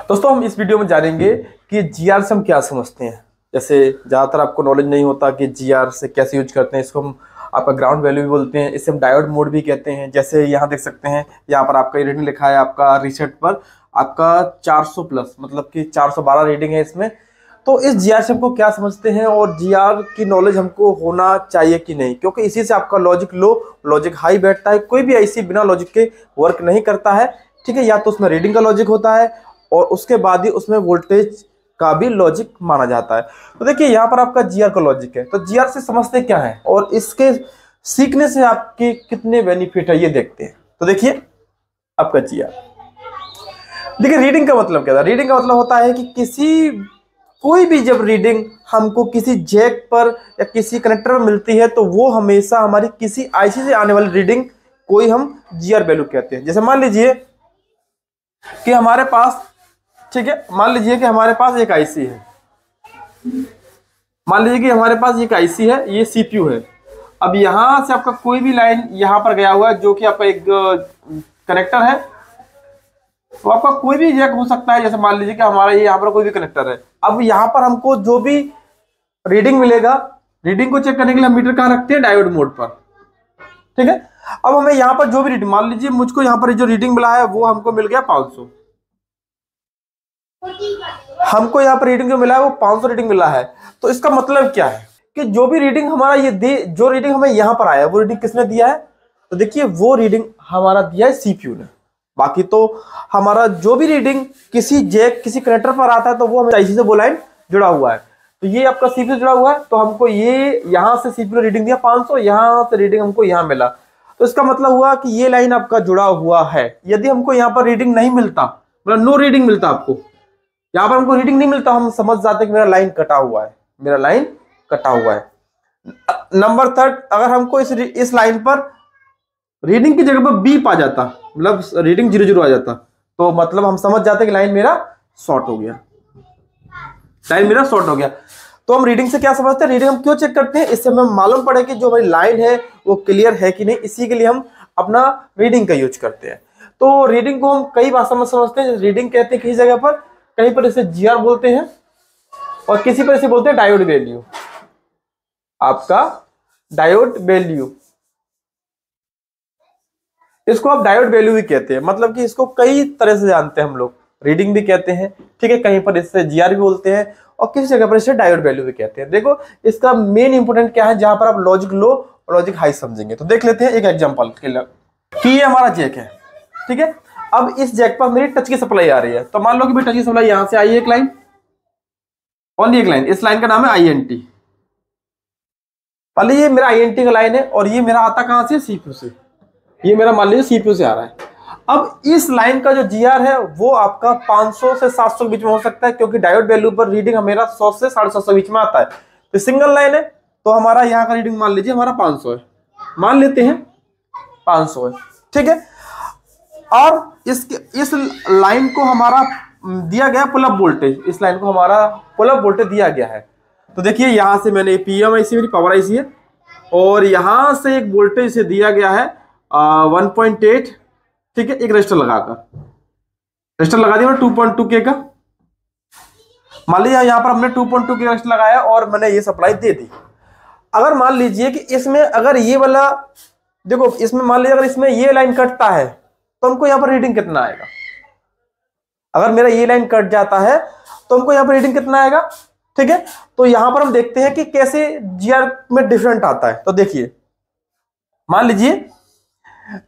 दोस्तों हम इस वीडियो में जानेंगे कि जीआर से हम क्या समझते हैं। जैसे ज़्यादातर आपको नॉलेज नहीं होता कि जीआर से कैसे यूज करते हैं। इसको हम आपका ग्राउंड वैल्यू भी बोलते हैं, इसे हम डायोड मोड भी कहते हैं। जैसे यहाँ देख सकते हैं, यहाँ पर आपका रीडिंग लिखा है, आपका रीसेट पर आपका 400 प्लस, मतलब कि 412 रीडिंग है इसमें। तो इस जीआर से हमको क्या समझते हैं और जीआर की नॉलेज हमको होना चाहिए कि नहीं, क्योंकि इसी से आपका लॉजिक लो लॉजिक हाई बैठता है। कोई भी ऐसी बिना लॉजिक के वर्क नहीं करता है, ठीक है। या तो उसमें रीडिंग का लॉजिक होता है और उसके बाद ही उसमें वोल्टेज का भी लॉजिक माना जाता है। तो देखिए यहाँ पर आपका जीआर का लॉजिक है, तो जीआर से समझते क्या है और इसके सीखने से आपके कितने बेनिफिट है ये देखते हैं। तो देखिए आपका जीआर, देखिए रीडिंग का मतलब क्या था। रीडिंग का मतलब होता है कि कोई भी जब रीडिंग हमको किसी जैक पर या किसी कनेक्टर पर मिलती है तो वो हमेशा हमारी किसी आईसी से आने वाली रीडिंग को ही हम जीआर वैल्यू कहते हैं। जैसे मान लीजिए कि हमारे पास, ठीक है, मान लीजिए कि हमारे पास एक आईसी है, मान लीजिए कि हमारे पास एक आईसी है, ये सीपीयू है। अब यहां से आपका कोई भी लाइन यहां पर गया हुआ है जो कि आपका एक कनेक्टर है, तो आपका कोई भी जैक हो सकता है। जैसे मान लीजिए कि हमारा ये यहाँ पर कोई भी कनेक्टर है। अब यहाँ पर हमको जो भी रीडिंग मिलेगा, रीडिंग को चेक करने के लिए हम मीटर कहाँ रखते हैं, डायोड मोड पर, ठीक है। अब हमें यहाँ पर जो भी रीडिंग, मान लीजिए मुझको यहाँ पर जो रीडिंग मिला है वो हमको मिल गया 500। हमको यहाँ पर रीडिंग जो मिला है वो 500 रीडिंग मिला है। तो इसका मतलब क्या है कि जो भी रीडिंग हमारा जो रीडिंग हमें यहाँ पर आया है वो रीडिंग किसने दिया है, तो देखिए वो रीडिंग हमारा दिया है सीपीयू ने। बाकी तो हमारा जो भी रीडिंग किसी जैक किसी कनेक्टर पर आता है तो वो हमें आईसी से वो लाइन जुड़ा हुआ है। तो ये आपका सीपीयू जुड़ा हुआ है, तो हमको ये यहाँ से सीपीयू रीडिंग दिया 500, यहाँ से रीडिंग हमको यहाँ मिला। तो इसका मतलब हुआ कि ये लाइन आपका जुड़ा हुआ है। यदि हमको यहाँ पर रीडिंग नहीं मिलता, मतलब नो रीडिंग मिलता, आपको यहाँ पर हमको रीडिंग नहीं मिलता, हम समझ जाते कि मेरा लाइन कटा हुआ है, मेरा लाइन कटा हुआ है। नंबर थर्ड, अगर हमको इस लाइन पर रीडिंग की जगह पर बीप आ जाता, मतलब रीडिंग 00 आ जाता, तो मतलब हम समझ जाते कि लाइन मेरा शॉर्ट हो गया, लाइन मेरा शॉर्ट हो गया। तो हम रीडिंग से क्या समझते हैं, रीडिंग हम क्यों चेक करते हैं, इससे हमें मालूम पड़े कि जो हमारी लाइन है वो क्लियर है कि नहीं। इसी के लिए हम अपना रीडिंग का यूज करते हैं। तो रीडिंग को हम कई भाषा में समझते हैं। रीडिंग कहते हैं किसी जगह पर, कहीं पर इसे जीआर बोलते हैं और किसी पर इसे बोलते हैं डायोड वैल्यू। आपका डायोड वैल्यू, इसको आप डायोड वैल्यू भी कहते हैं, मतलब कि इसको कई तरह से जानते हैं हम लोग। रीडिंग भी कहते हैं, ठीक है, कहीं पर इससे जीआर भी बोलते हैं और किसी जगह पर इसे डायोड वैल्यू भी कहते हैं। देखो इसका मेन इंपोर्टेंट क्या है, जहां पर आप लॉजिक लो और लॉजिक हाई समझेंगे। तो देख लेते हैं एक एग्जांपल के लिए कि ये हमारा जैक है, ठीक है। अब इस जैक पर मेरी टच की सप्लाई आ रही है, तो मान लो कि टच की सप्लाई यहां से आई है, एक लाइन, ओनली एक लाइन, इस लाइन का नाम है आईएनटी। पहले ये मेरा आईएनटी का लाइन है और ये मेरा आता कहां से, सीपीयू से। ये मेरा मान लीजिए सीपीयू से आ रहा है। अब इस लाइन का जो जीआर है वो आपका 500 से 700 के बीच में हो सकता है, क्योंकि डायोड वैल्यू पर रीडिंग हमारा 100 से 750 के बीच में आता है। तो सिंगल लाइन है, तो हमारा यहाँ का रीडिंग मान लीजिए हमारा 500 है, मान लेते हैं 500 है, ठीक है। और इस लाइन को हमारा दिया गया पुल अप वोल्टेज, इस लाइन को हमारा पुल अप वोल्टेज दिया गया है। तो देखिए यहां से मैंने पीएम आईसी, मेरी पावर आईसी है, और यहां से एक वोल्टेज से दिया गया है 1.8, ठीक है, एक रजिस्टर लगाकर, रजिस्टर लगा दिया 2.2 के का। मान लीजिए यहां पर हमने 2.2 के रजिस्टर लगाया और मैंने ये सप्लाई दे दी। अगर मान लीजिए कि इसमें अगर ये वाला, देखो इसमें मान लीजिए अगर इसमें ये लाइन कटता है तो हमको यहाँ पर रीडिंग कितना आएगा। अगर मेरा ये लाइन कट जाता है तो हमको यहाँ पर रीडिंग कितना आएगा, ठीक है। तो यहां पर हम देखते हैं कि कैसे जीआर में डिफरेंट आता है। तो देखिए मान लीजिए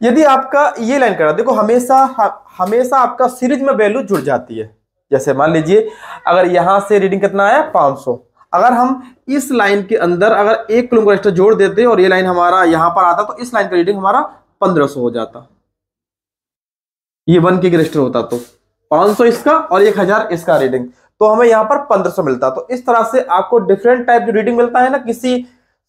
यदि आपका ये लाइन कटा, देखो हमेशा आपका सीरीज में वैल्यू जुड़ जाती है। जैसे मान लीजिए अगर यहां से रीडिंग कितना आया 500, अगर हम इस लाइन के अंदर अगर 1 किलो का रजिस्टर जोड़ देते और ये लाइन हमारा यहां पर आता तो इस लाइन का रीडिंग हमारा 1500 हो जाता। ये 1 के रजिस्टर होता तो 500 इसका और 1000 इसका रीडिंग, तो हमें यहाँ पर 1500 मिलता। तो इस तरह से आपको डिफरेंट टाइप की रीडिंग मिलता है ना। किसी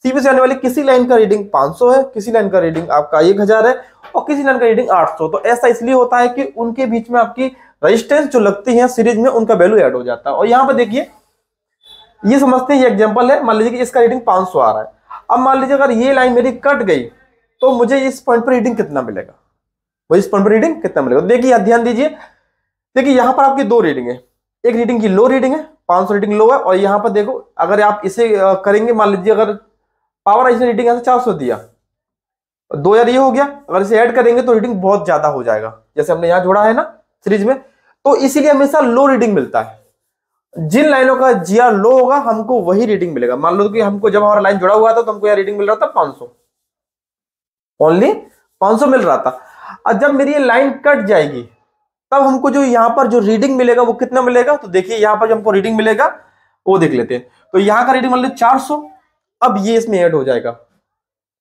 सीपीयू से आने वाली किसी लाइन का रीडिंग 500 है, किसी लाइन का रीडिंग आपका 1000 है और किसी लाइन का रीडिंग 800। तो ऐसा इसलिए होता है कि उनके बीच में आपकी रेजिस्टेंस जो लगती है सीरीज में, उनका वैल्यू ऐड हो जाता है। और यहाँ पर देखिए ये समझते हैं, ये एग्जांपल है, मान लीजिए कि इसका रीडिंग 500 आ रहा है। अब मान लीजिए अगर ये लाइन मेरी कट गई तो मुझे इस पॉइंट पर रीडिंग कितना मिलेगा, मुझे इस पॉइंट पर रीडिंग कितना मिलेगा। देखिए ध्यान दीजिए, देखिए यहाँ पर आपकी दो रीडिंग है, एक रीडिंग की लो रीडिंग है, 500 रीडिंग लो है, और यहाँ पर देखो अगर आप इसे करेंगे, मान लीजिए अगर पावर इसने रीडिंग ऐसे 400 दिया, 2000 ये हो गया, अगर इसे ऐड करेंगे तो रीडिंग बहुत ज्यादा हो जाएगा, जैसे हमने यहाँ जोड़ा है ना सीरीज में, तो इसीलिए हमेशा लो रीडिंग मिलता है। जिन लाइनों का जीआर लो होगा हमको वही रीडिंग मिलेगा। मान लो कि हमको जब हमारा लाइन जुड़ा हुआ था तो हमको यहाँ रीडिंग मिल रहा था 500, ओनली 500 मिल रहा था। और जब मेरी ये लाइन कट जाएगी तब हमको जो यहाँ पर जो रीडिंग मिलेगा वो कितना मिलेगा, तो देखिए यहाँ पर जो हमको रीडिंग मिलेगा वो देख लेते हैं। तो यहाँ का रीडिंग मान लीजिए 400, अब ये इसमें ऐड हो जाएगा,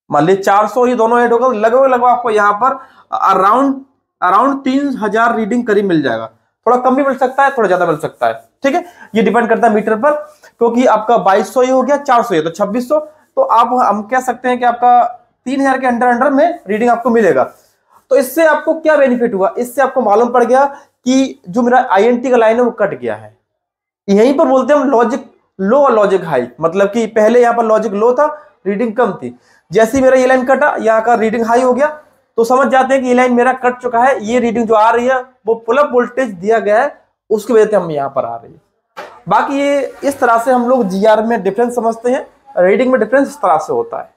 मान लीजिए 400 ये दोनों ऐड होगा, लगभग आपको यहाँ पर अराउंड 3000 रीडिंग करीब मिल जाएगा। थोड़ा कम भी मिल सकता है, थोड़ा ज्यादा मिल सकता है, ठीक है, ये डिपेंड करता है मीटर पर, क्योंकि आपका 2200 ये हो गया, 400 ये तो 2600, तो आप हम कह सकते हैं कि आपका 3000 के अंडर में रीडिंग आपको मिलेगा। तो इससे आपको क्या बेनिफिट हुआ, इससे आपको मालूम पड़ गया कि जो मेरा आईएनटी का लाइन है वो कट गया है। यहीं पर बोलते हैं हम लॉजिक लो और लॉजिक हाई, मतलब कि पहले यहाँ पर लॉजिक लो था, रीडिंग कम थी, जैसे ही मेरा ये लाइन कटा यहाँ का रीडिंग हाई हो गया, तो समझ जाते हैं कि ये लाइन मेरा कट चुका है, ये रीडिंग जो आ रही है वो पुल अप वोल्टेज दिया गया है, उसकी वजह से हम यहाँ पर आ रही है। बाकी ये इस तरह से हम लोग जीआर में डिफरेंस समझते हैं, रीडिंग में डिफरेंस इस तरह से होता है।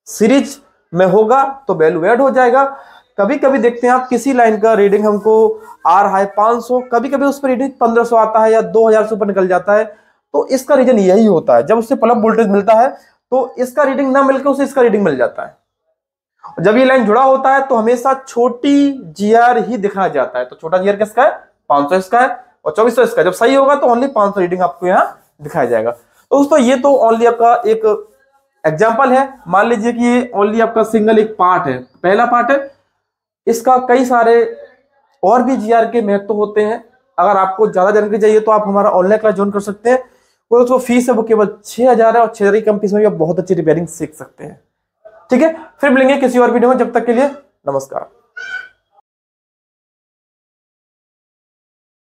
सीरीज में होगा तो वैल्यू ऐड हो जाएगा। कभी कभी देखते हैं आप किसी लाइन का रीडिंग हमको आ रहा है 500, कभी कभी उस पर रीडिंग 1500 आता है या 2000 से ऊपर निकल जाता है, तो इसका रीजन यही होता है, जब उससे पुल अप वोल्टेज मिलता है तो इसका रीडिंग ना मिलकर उसे इसका रीडिंग मिल जाता है। जब ये लाइन जुड़ा होता है तो हमेशा छोटी जीआर ही दिखाया जाता है, तो छोटा जीआर किसका है, 500 इसका है और 2400 इसका है। जब सही होगा तो ओनली 500 रीडिंग आपको यहाँ दिखाया जाएगा। तो दोस्तों ये तो ओनली आपका एक एग्जांपल है, मान लीजिए कि ये ओनली आपका सिंगल एक पार्ट है, पहला पार्ट है, इसका कई सारे और भी जीआर के महत्व होते हैं। अगर आपको ज्यादा जानकारी चाहिए तो आप हमारा ऑनलाइन क्लास ज्वाइन कर सकते हैं, वो जो फीस है वो केवल 6000 है, और 6000 की कम फीस में भी आप बहुत अच्छी रिपेयरिंग सीख सकते हैं। ठीक है, फिर मिलेंगे किसी और वीडियो में, जब तक के लिए नमस्कार।